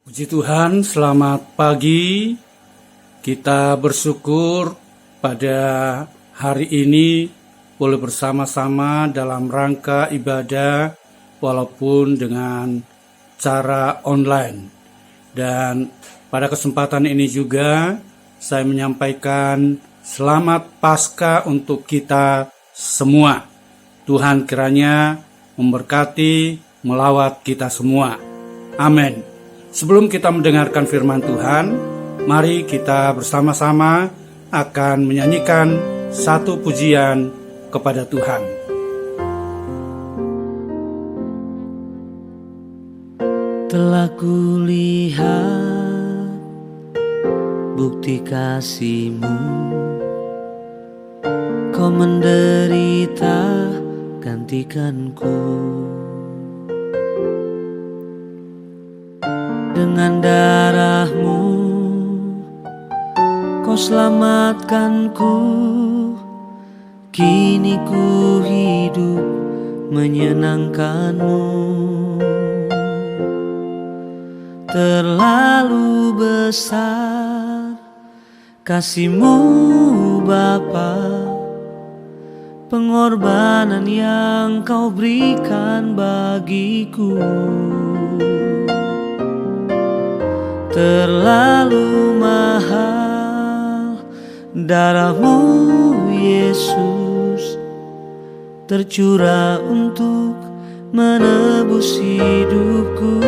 Puji Tuhan, selamat pagi. Kita bersyukur pada hari ini boleh bersama-sama dalam rangka ibadah walaupun dengan cara online. Dan pada kesempatan ini juga saya menyampaikan selamat Paskah untuk kita semua. Tuhan kiranya memberkati, melawat kita semua. Amin. Sebelum kita mendengarkan firman Tuhan, mari kita bersama-sama akan menyanyikan satu pujian kepada Tuhan. Telah kulihat bukti kasih-Mu, Kau menderita gantikanku. Dengan darah-Mu Kau selamatkanku. Kini ku hidup menyenangkan-Mu. Terlalu besar kasih-Mu Bapa, pengorbanan yang Kau berikan bagiku. Terlalu mahal darah-Mu Yesus, tercurah untuk menebus hidupku.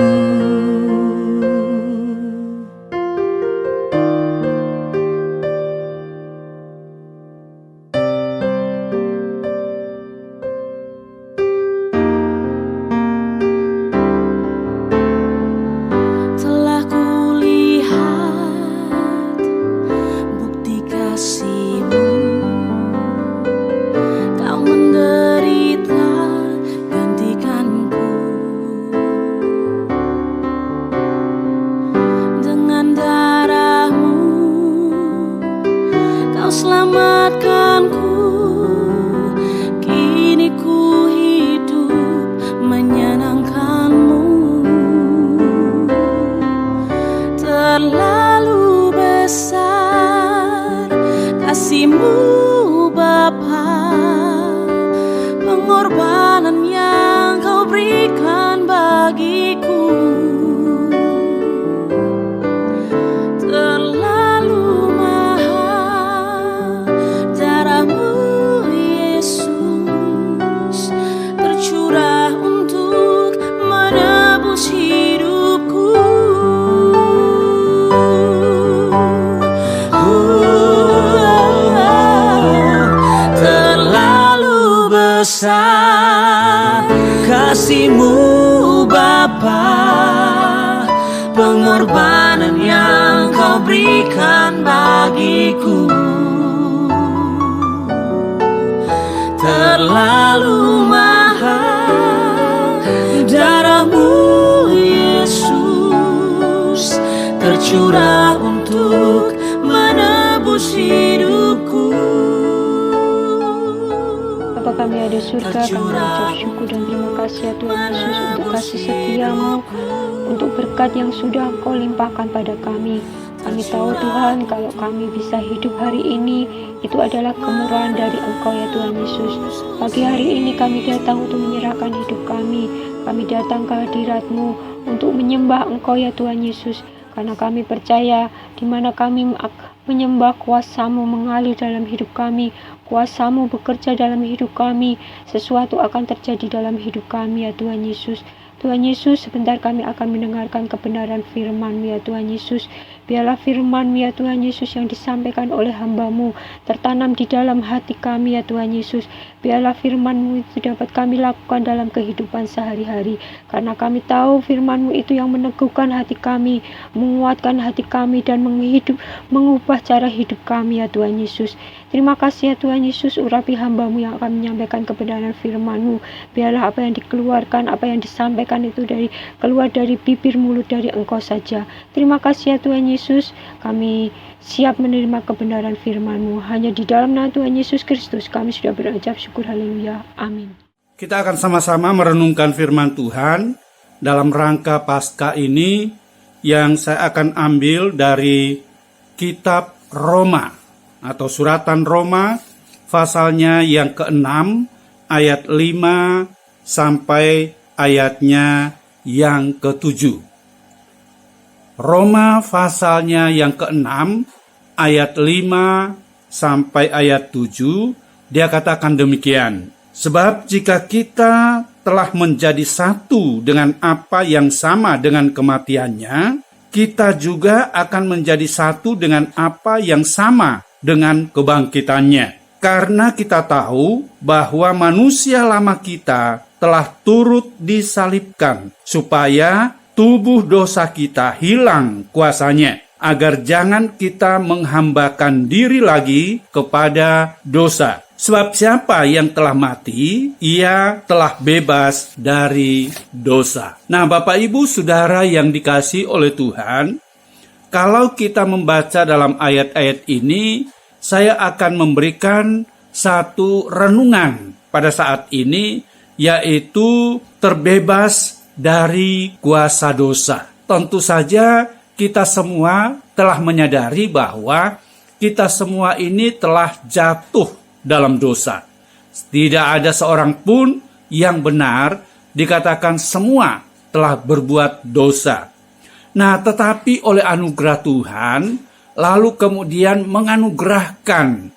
Selamatkanku, kini ku hidup menyenangkan-Mu. Terlalu besar kasih-Mu Bapa, pengorbanan yang Kau berikan bagiku. Besar kasih-Mu Bapa, pengorbanan yang Kau berikan bagiku. Terlalu mahal darah-Mu Yesus, tercurah untuk menebus hidupku. Bapa kami ada di surga, kami mengucap syukur dan terima kasih ya Tuhan Yesus untuk kasih setia-Mu, untuk berkat yang sudah Engkau limpahkan pada kami. Kami tahu Tuhan, kalau kami bisa hidup hari ini, itu adalah kemurahan dari Engkau ya Tuhan Yesus. Pagi hari ini kami datang untuk menyerahkan hidup kami. Kami datang ke hadirat-Mu untuk menyembah Engkau ya Tuhan Yesus. Karena kami percaya di mana kami menyembah, kuasa-Mu mengalir dalam hidup kami, kuasa-Mu bekerja dalam hidup kami, sesuatu akan terjadi dalam hidup kami ya Tuhan Yesus. Tuhan Yesus, sebentar kami akan mendengarkan kebenaran firman-Mu ya Tuhan Yesus. Biarlah firman-Mu ya Tuhan Yesus yang disampaikan oleh hamba-Mu tertanam di dalam hati kami ya Tuhan Yesus. Biarlah firman-Mu itu dapat kami lakukan dalam kehidupan sehari-hari. Karena kami tahu firman-Mu itu yang meneguhkan hati kami, menguatkan hati kami, dan mengubah cara hidup kami ya Tuhan Yesus. Terima kasih ya Tuhan Yesus, urapi hamba-Mu yang akan menyampaikan kebenaran firman-Mu. Biarlah apa yang dikeluarkan, apa yang disampaikan itu keluar dari bibir mulut dari Engkau saja. Terima kasih ya Tuhan Yesus, kami siap menerima kebenaran firman-Mu. Hanya di dalam nama Tuhan Yesus Kristus kami sudah berucap syukur, haleluya, amin. Kita akan sama-sama merenungkan firman Tuhan dalam rangka Paskah ini. yang saya akan ambil dari kitab Roma atau suratan Roma pasalnya yang ke-6 ayat 5 sampai ayatnya yang ke-7. Roma pasalnya yang ke-6 ayat 5 sampai ayat 7, dia katakan demikian. Sebab jika kita telah menjadi satu dengan apa yang sama dengan kematiannya, kita juga akan menjadi satu dengan apa yang sama dengan kebangkitannya. Karena kita tahu bahwa manusia lama kita telah turut disalibkan, supaya tubuh dosa kita hilang kuasanya, agar jangan kita menghambakan diri lagi kepada dosa. Sebab siapa yang telah mati, ia telah bebas dari dosa. Nah, Bapak Ibu Saudara yang dikasihi oleh Tuhan, kalau kita membaca dalam ayat-ayat ini, saya akan memberikan satu renungan pada saat ini, yaitu terbebas dari kuasa dosa. Tentu saja kita semua telah menyadari bahwa kita semua ini telah jatuh dalam dosa. Tidak ada seorang pun yang benar, dikatakan semua telah berbuat dosa. Nah, tetapi oleh anugerah Tuhan, lalu kemudian menganugerahkan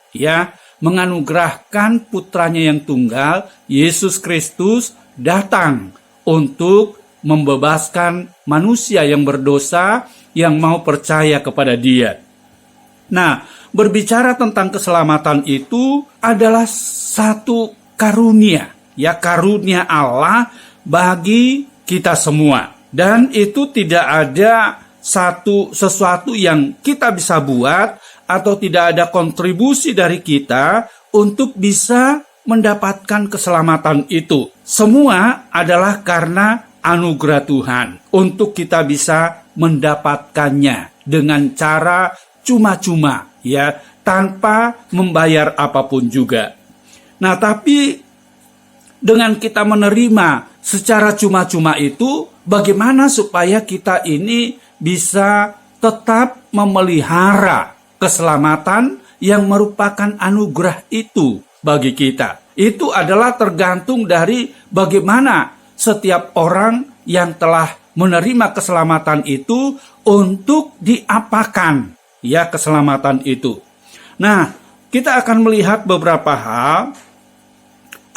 putranya yang tunggal, Yesus Kristus, datang untuk membebaskan manusia yang berdosa yang mau percaya kepada Dia. Nah, berbicara tentang keselamatan itu adalah satu karunia, karunia Allah bagi kita semua. Dan itu tidak ada sesuatu yang kita bisa buat atau tidak ada kontribusi dari kita untuk bisa mendapatkan keselamatan itu. Semua adalah karena anugerah Tuhan untuk kita bisa mendapatkannya dengan cara cuma-cuma, tanpa membayar apapun juga. Nah, tapi dengan kita menerima secara cuma-cuma itu, bagaimana supaya kita ini bisa tetap memelihara keselamatan yang merupakan anugerah itu bagi kita? Itu adalah tergantung dari bagaimana setiap orang yang telah menerima keselamatan itu untuk diapakan keselamatan itu. Nah, kita akan melihat beberapa hal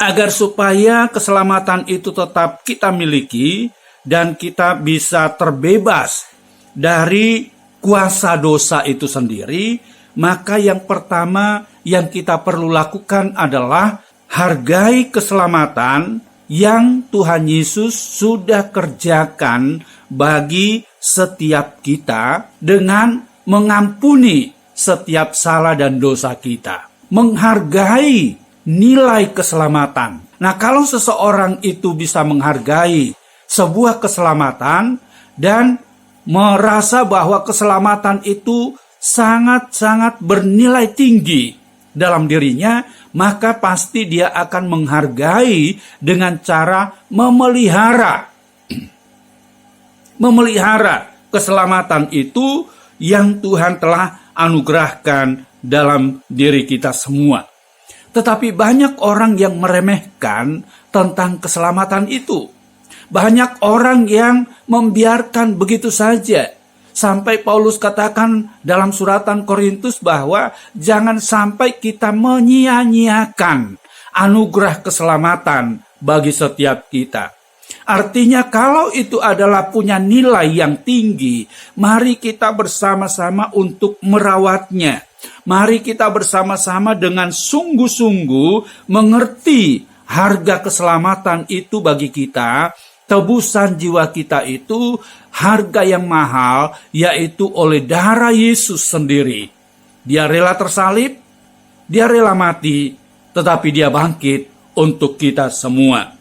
agar supaya keselamatan itu tetap kita miliki dan kita bisa terbebas dari kuasa dosa itu sendiri. Maka yang pertama yang kita perlu lakukan adalah hargai keselamatan yang Tuhan Yesus sudah kerjakan bagi setiap kita dengan mengampuni setiap salah dan dosa kita. Menghargai nilai keselamatan. Nah, kalau seseorang itu bisa menghargai sebuah keselamatan dan merasa bahwa keselamatan itu sangat-sangat bernilai tinggi dalam dirinya, maka pasti dia akan menghargai dengan cara memelihara keselamatan itu yang Tuhan telah anugerahkan dalam diri kita semua. Tetapi banyak orang yang meremehkan tentang keselamatan itu. Banyak orang yang membiarkan begitu saja. Sampai Paulus katakan dalam suratan Korintus bahwa jangan sampai kita menyia-nyiakan anugerah keselamatan bagi setiap kita. Artinya kalau itu adalah punya nilai yang tinggi, mari kita bersama-sama untuk merawatnya. Mari kita bersama-sama dengan sungguh-sungguh mengerti harga keselamatan itu bagi kita. Tebusan jiwa kita itu harga yang mahal, yaitu oleh darah Yesus sendiri. Dia rela tersalib, dia rela mati, tetapi dia bangkit untuk kita semua.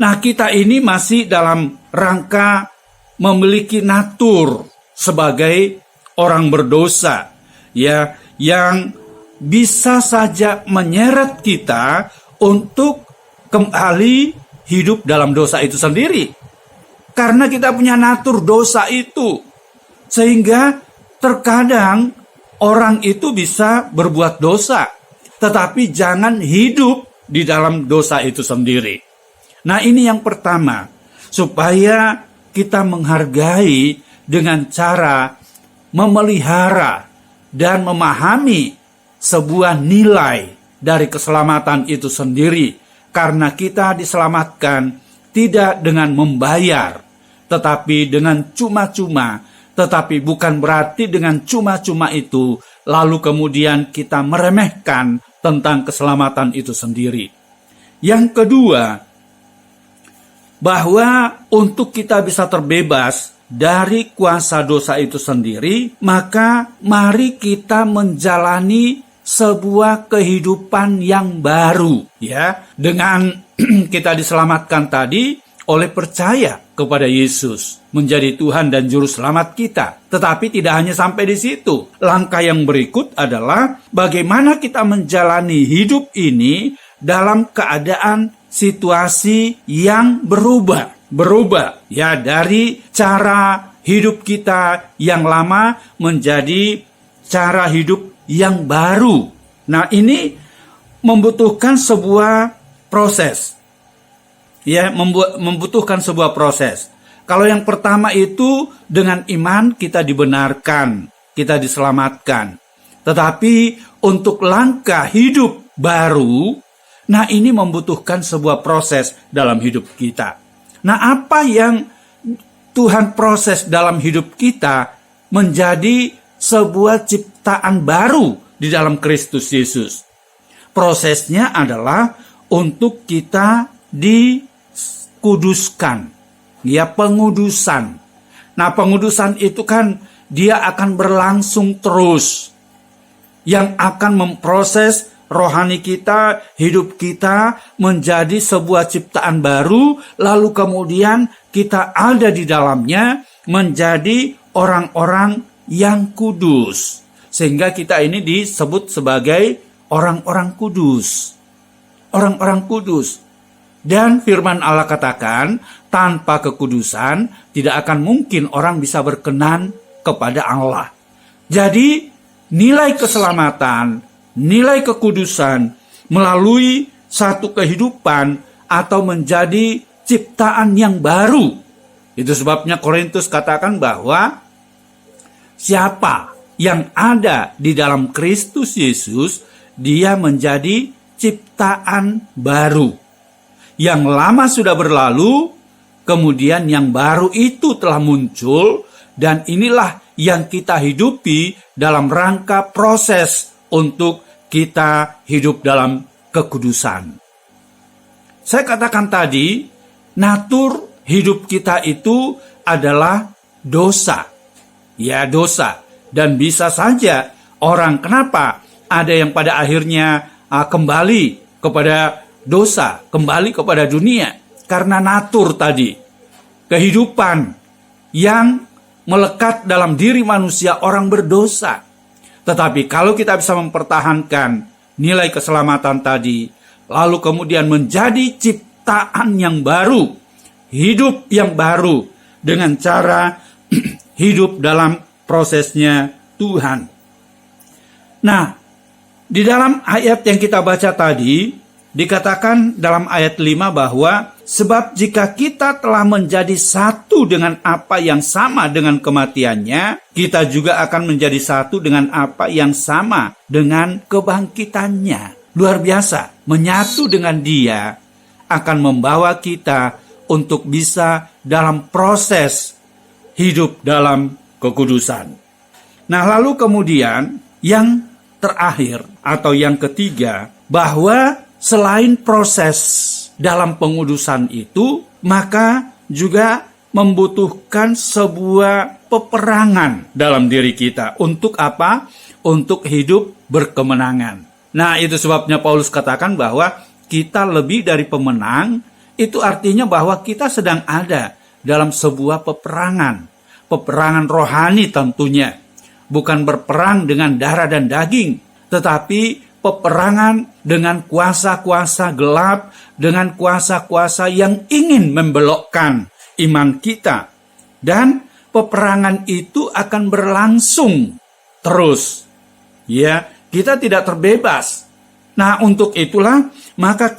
Nah, kita ini masih dalam rangka memiliki natur sebagai orang berdosa, yang bisa saja menyeret kita untuk kembali hidup dalam dosa itu sendiri. Karena kita punya natur dosa itu. Sehingga terkadang orang itu bisa berbuat dosa. Tetapi jangan hidup di dalam dosa itu sendiri. Nah, ini yang pertama. Supaya kita menghargai dengan cara memelihara dan memahami sebuah nilai dari keselamatan itu sendiri. Karena kita diselamatkan tidak dengan membayar, tetapi dengan cuma-cuma. Tetapi bukan berarti dengan cuma-cuma itu lalu kemudian kita meremehkan tentang keselamatan itu sendiri. Yang kedua, bahwa untuk kita bisa terbebas dari kuasa dosa itu sendiri, maka mari kita menjalani sebuah kehidupan yang baru, ya. Dengan kita diselamatkan tadi oleh percaya kepada Yesus menjadi Tuhan dan juru selamat kita. Tetapi tidak hanya sampai di situ. Langkah yang berikut adalah bagaimana kita menjalani hidup ini dalam keadaan situasi yang berubah, ya, dari cara hidup kita yang lama menjadi cara hidup yang baru. Nah, ini membutuhkan sebuah proses. Ya, membutuhkan sebuah proses. Kalau yang pertama itu dengan iman kita dibenarkan, kita diselamatkan. Tetapi untuk langkah hidup baru, nah ini membutuhkan sebuah proses dalam hidup kita. Nah, apa yang Tuhan proses dalam hidup kita menjadi sebuah ciptaan baru di dalam Kristus Yesus. Prosesnya adalah untuk kita dikuduskan, ya, pengudusan. Nah, pengudusan itu kan dia akan berlangsung terus, yang akan memproses rohani kita, hidup kita menjadi sebuah ciptaan baru, lalu kemudian kita ada di dalamnya menjadi orang-orang yang kudus. Sehingga kita ini disebut sebagai orang-orang kudus. Orang-orang kudus. Dan firman Allah katakan, tanpa kekudusan tidak akan mungkin orang bisa berkenan kepada Allah. Jadi, nilai keselamatan, nilai kekudusan melalui satu kehidupan atau menjadi ciptaan yang baru. Itu sebabnya Korintus katakan bahwa siapa yang ada di dalam Kristus Yesus, dia menjadi ciptaan baru. Yang lama sudah berlalu, kemudian yang baru itu telah muncul, dan inilah yang kita hidupi dalam rangka proses untuk kita hidup dalam kekudusan. Saya katakan tadi, natur hidup kita itu adalah dosa. Ya, dosa. Dan bisa saja orang, kenapa ada yang pada akhirnya kembali kepada dosa, kembali kepada dunia, karena natur tadi, kehidupan yang melekat dalam diri manusia, orang berdosa. Tetapi kalau kita bisa mempertahankan nilai keselamatan tadi, lalu kemudian menjadi ciptaan yang baru, hidup yang baru dengan cara hidup dalam prosesnya Tuhan. Nah, di dalam ayat yang kita baca tadi, dikatakan dalam ayat 5 bahwa sebab jika kita telah menjadi satu dengan apa yang sama dengan kematiannya, kita juga akan menjadi satu dengan apa yang sama dengan kebangkitannya. Luar biasa, menyatu dengan Dia akan membawa kita untuk bisa dalam proses hidup dalam kekudusan. Nah, lalu kemudian yang terakhir atau yang ketiga, bahwa selain proses dalam pengudusan itu, maka juga membutuhkan sebuah peperangan dalam diri kita. Untuk apa? Untuk hidup berkemenangan. Nah, itu sebabnya Paulus katakan bahwa kita lebih dari pemenang. Itu artinya bahwa kita sedang ada dalam sebuah peperangan. Peperangan rohani tentunya. Bukan berperang dengan darah dan daging, tetapi peperangan dengan kuasa-kuasa gelap, dengan kuasa-kuasa yang ingin membelokkan, iman kita. Dan peperangan itu akan berlangsung terus. Ya, kita tidak terbebas. Nah, untuk itulah maka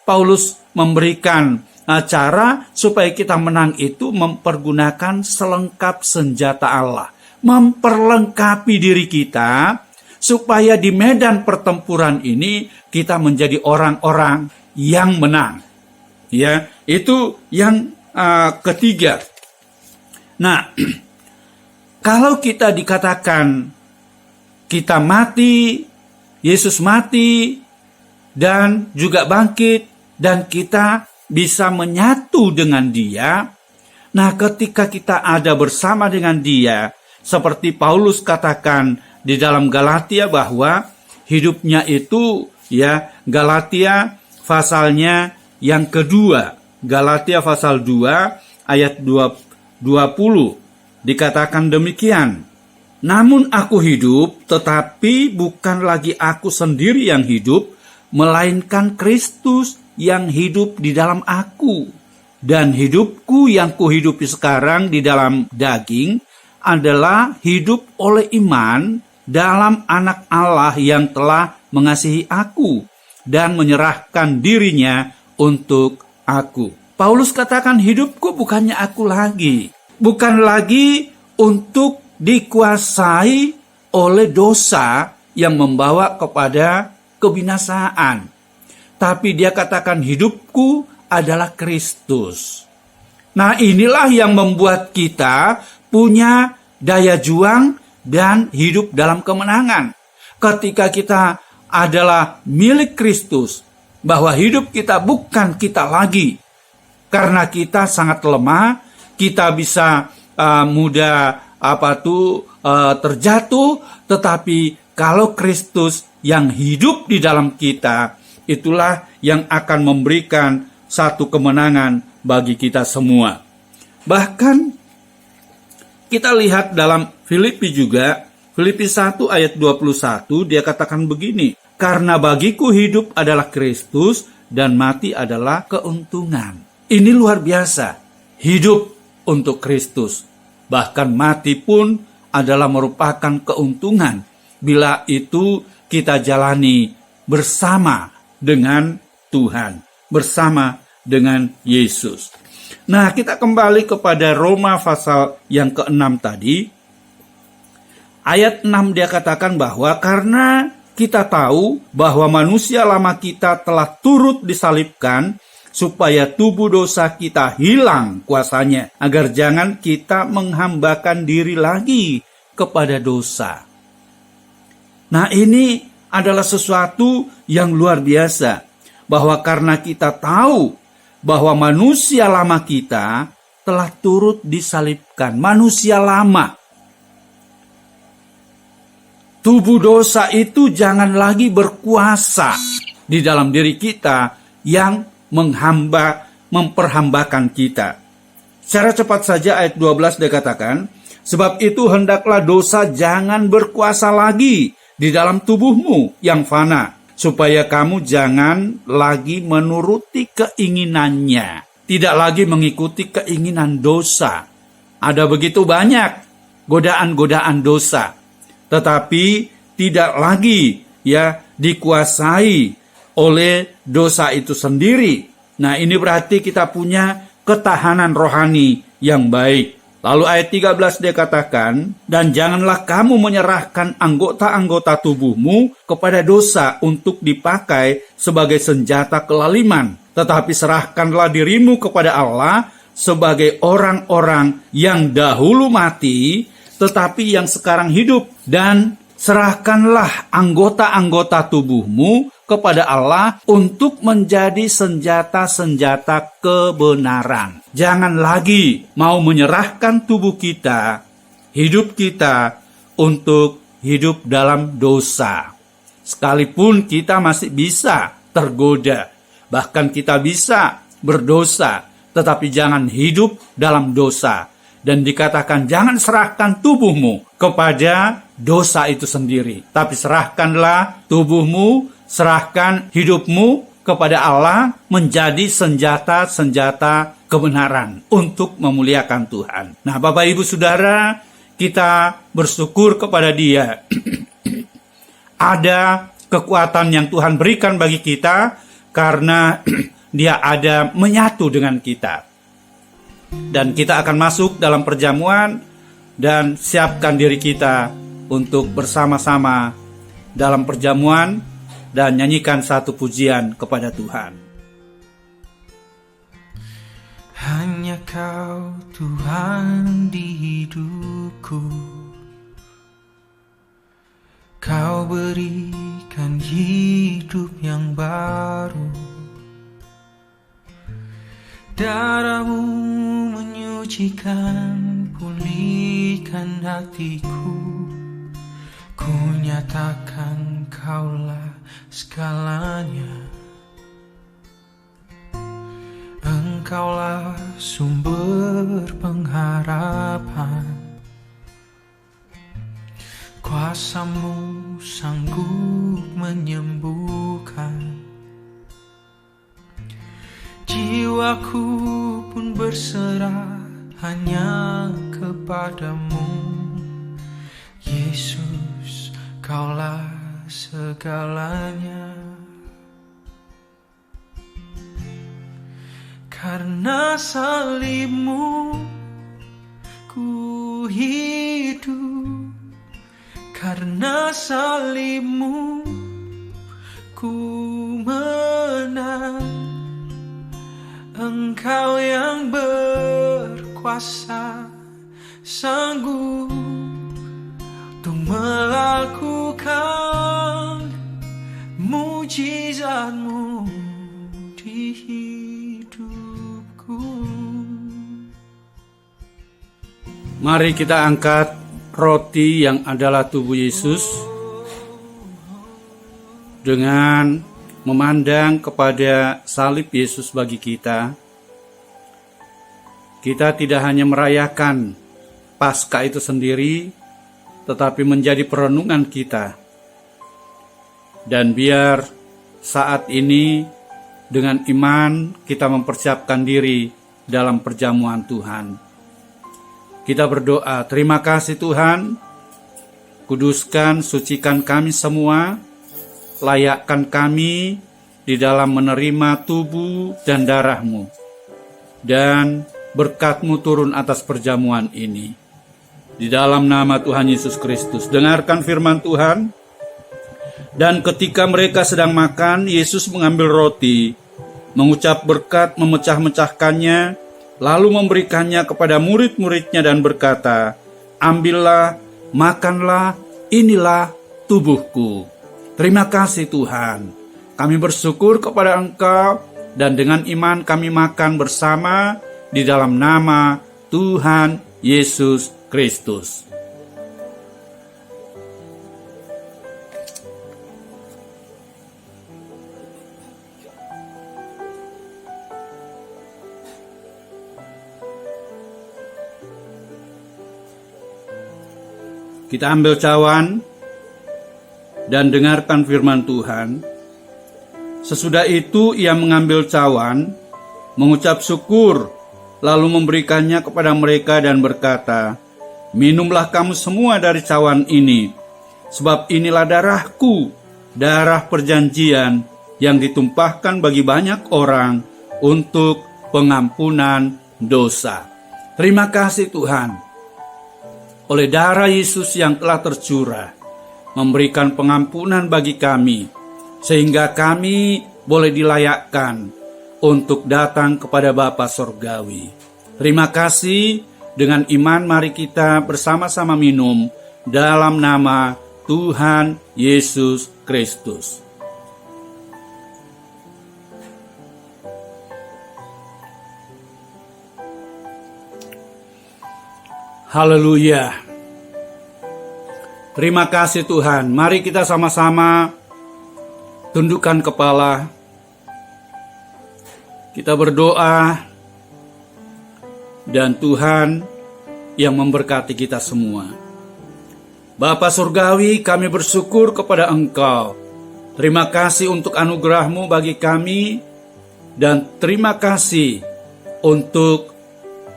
Paulus memberikan cara supaya kita menang itu mempergunakan selengkap senjata Allah. Memperlengkapi diri kita supaya di medan pertempuran ini kita menjadi orang-orang yang menang. Ya, itu yang ketiga. Nah, kalau kita dikatakan kita mati, Yesus mati, dan juga bangkit, dan kita bisa menyatu dengan Dia. Nah, ketika kita ada bersama dengan Dia, seperti Paulus katakan di dalam Galatia bahwa hidupnya itu, ya, Galatia pasalnya yang kedua, Galatia pasal 2 ayat 20 dikatakan demikian. Namun aku hidup, tetapi bukan lagi aku sendiri yang hidup, melainkan Kristus yang hidup di dalam aku. Dan hidupku yang kuhidupi sekarang di dalam daging adalah hidup oleh iman dalam Anak Allah yang telah mengasihi aku dan menyerahkan dirinya untuk aku. Paulus katakan hidupku bukannya aku lagi. Bukan lagi untuk dikuasai oleh dosa yang membawa kepada kebinasaan. Tapi dia katakan hidupku adalah Kristus. Nah, inilah yang membuat kita punya daya juang dan hidup dalam kemenangan. Ketika kita adalah milik Kristus, bahwa hidup kita bukan kita lagi. Karena kita sangat lemah, kita bisa mudah terjatuh, tetapi kalau Kristus yang hidup di dalam kita, itulah yang akan memberikan satu kemenangan bagi kita semua. Bahkan kita lihat dalam Filipi juga, Filipi 1 ayat 21, dia katakan begini, karena bagiku hidup adalah Kristus dan mati adalah keuntungan. Ini luar biasa, hidup untuk Kristus. Bahkan mati pun adalah merupakan keuntungan bila itu kita jalani bersama dengan Tuhan, bersama dengan Yesus. Nah, kita kembali kepada Roma pasal yang ke-6 tadi. Ayat 6 dia katakan bahwa karena kita tahu bahwa manusia lama kita telah turut disalibkan supaya tubuh dosa kita hilang kuasanya, agar jangan kita menghambakan diri lagi kepada dosa. Nah, ini adalah sesuatu yang luar biasa, bahwa karena kita tahu bahwa manusia lama kita telah turut disalibkan. Manusia lama. Tubuh dosa itu jangan lagi berkuasa di dalam diri kita yang memperhambakan kita. Secara cepat saja ayat 12 dikatakan, sebab itu hendaklah dosa jangan berkuasa lagi di dalam tubuhmu yang fana, supaya kamu jangan lagi menuruti keinginannya. Tidak lagi mengikuti keinginan dosa. Ada begitu banyak godaan-godaan dosa, tetapi tidak lagi dikuasai oleh dosa itu sendiri. Nah, ini berarti kita punya ketahanan rohani yang baik. Lalu ayat 13 dia katakan, dan janganlah kamu menyerahkan anggota-anggota tubuhmu kepada dosa untuk dipakai sebagai senjata kelaliman. Tetapi serahkanlah dirimu kepada Allah sebagai orang-orang yang dahulu mati, tetapi yang sekarang hidup. Dan serahkanlah anggota-anggota tubuhmu kepada Allah untuk menjadi senjata-senjata kebenaran. Jangan lagi mau menyerahkan tubuh kita, hidup kita, untuk hidup dalam dosa. Sekalipun kita masih bisa tergoda, bahkan kita bisa berdosa, tetapi jangan hidup dalam dosa. Dan dikatakan jangan serahkan tubuhmu kepada dosa itu sendiri, tapi serahkanlah tubuhmu, serahkan hidupmu kepada Allah menjadi senjata-senjata kebenaran untuk memuliakan Tuhan. Nah, Bapak Ibu Saudara, kita bersyukur kepada Dia. Ada kekuatan yang Tuhan berikan bagi kita karena Dia ada menyatu dengan kita. Dan kita akan masuk dalam perjamuan dan siapkan diri kita untuk bersama-sama dalam perjamuan dan nyanyikan satu pujian kepada Tuhan. Hanya Kau Tuhan di hidupku, Kau berikan hidup yang baru. Darah-Mu menyucikan, pulihkan hatiku. Ku nyatakan Kaulah segalanya. Engkaulah sumber pengharapan. Kuasa-Mu sanggup menyembuhkan. Jiwaku pun berserah hanya kepada-Mu. Yesus, Kaulah segalanya. Karena salib-Mu ku hidup, karena salib-Mu ku menang. Engkau yang berkuasa, sanggup untuk melakukan mujizat-Mu di hidupku. Mari kita angkat roti yang adalah tubuh Yesus dengan memandang kepada salib Yesus bagi kita. Kita tidak hanya merayakan Paskah itu sendiri, tetapi menjadi perenungan kita. Dan biar saat ini dengan iman kita mempersiapkan diri dalam perjamuan Tuhan. Kita berdoa, terima kasih Tuhan, kuduskan, sucikan kami semua, layakkan kami di dalam menerima tubuh dan darah-Mu, dan berkat-Mu turun atas perjamuan ini. Di dalam nama Tuhan Yesus Kristus, dengarkan firman Tuhan. Dan ketika mereka sedang makan, Yesus mengambil roti, mengucap berkat, memecah-mecahkannya, lalu memberikannya kepada murid-muridnya dan berkata, ambillah, makanlah, inilah tubuhku. Terima kasih Tuhan, kami bersyukur kepada Engkau dan dengan iman kami makan bersama di dalam nama Tuhan Yesus Kristus. Kita ambil cawan dan dengarkan firman Tuhan. Sesudah itu ia mengambil cawan, mengucap syukur, lalu memberikannya kepada mereka dan berkata, minumlah kamu semua dari cawan ini, sebab inilah darahku, darah perjanjian yang ditumpahkan bagi banyak orang untuk pengampunan dosa. Terima kasih Tuhan, oleh darah Yesus yang telah tercurah, memberikan pengampunan bagi kami, sehingga kami boleh dilayakkan untuk datang kepada Bapa Sorgawi. Terima kasih, dengan iman mari kita bersama-sama minum dalam nama Tuhan Yesus Kristus. Haleluya. Terima kasih Tuhan. Mari kita sama-sama tundukkan kepala. Kita berdoa dan Tuhan yang memberkati kita semua. Bapa Surgawi, kami bersyukur kepada Engkau. Terima kasih untuk anugerah-Mu bagi kami dan terima kasih untuk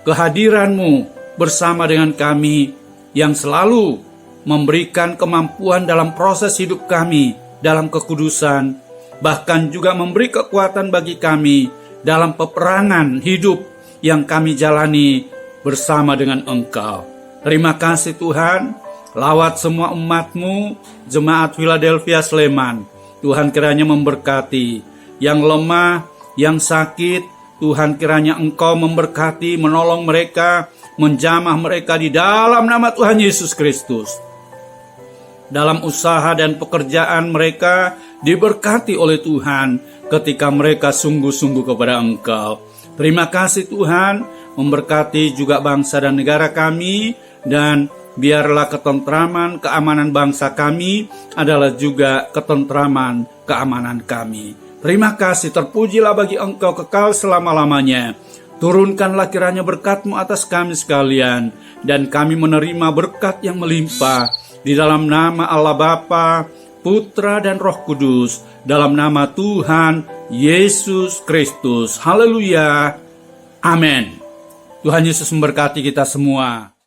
kehadiran-Mu bersama dengan kami yang selalu memberikan kemampuan dalam proses hidup kami dalam kekudusan, bahkan juga memberi kekuatan bagi kami dalam peperangan hidup yang kami jalani bersama dengan Engkau. Terima kasih Tuhan, lawat semua umat-Mu, Jemaat Philadelphia Sleman. Tuhan kiranya memberkati yang lemah, yang sakit. Tuhan kiranya Engkau memberkati, menolong mereka, menjamah mereka di dalam nama Tuhan Yesus Kristus. Dalam usaha dan pekerjaan mereka diberkati oleh Tuhan ketika mereka sungguh-sungguh kepada Engkau. Terima kasih Tuhan, memberkati juga bangsa dan negara kami, dan biarlah ketentraman, keamanan bangsa kami adalah juga ketentraman, keamanan kami. Terima kasih, terpujilah bagi Engkau kekal selama-lamanya. Turunkanlah kiranya berkat-Mu atas kami sekalian, dan kami menerima berkat yang melimpah. Di dalam nama Allah Bapa, Putra dan Roh Kudus, dalam nama Tuhan Yesus Kristus. Haleluya. Amin. Tuhan Yesus memberkati kita semua.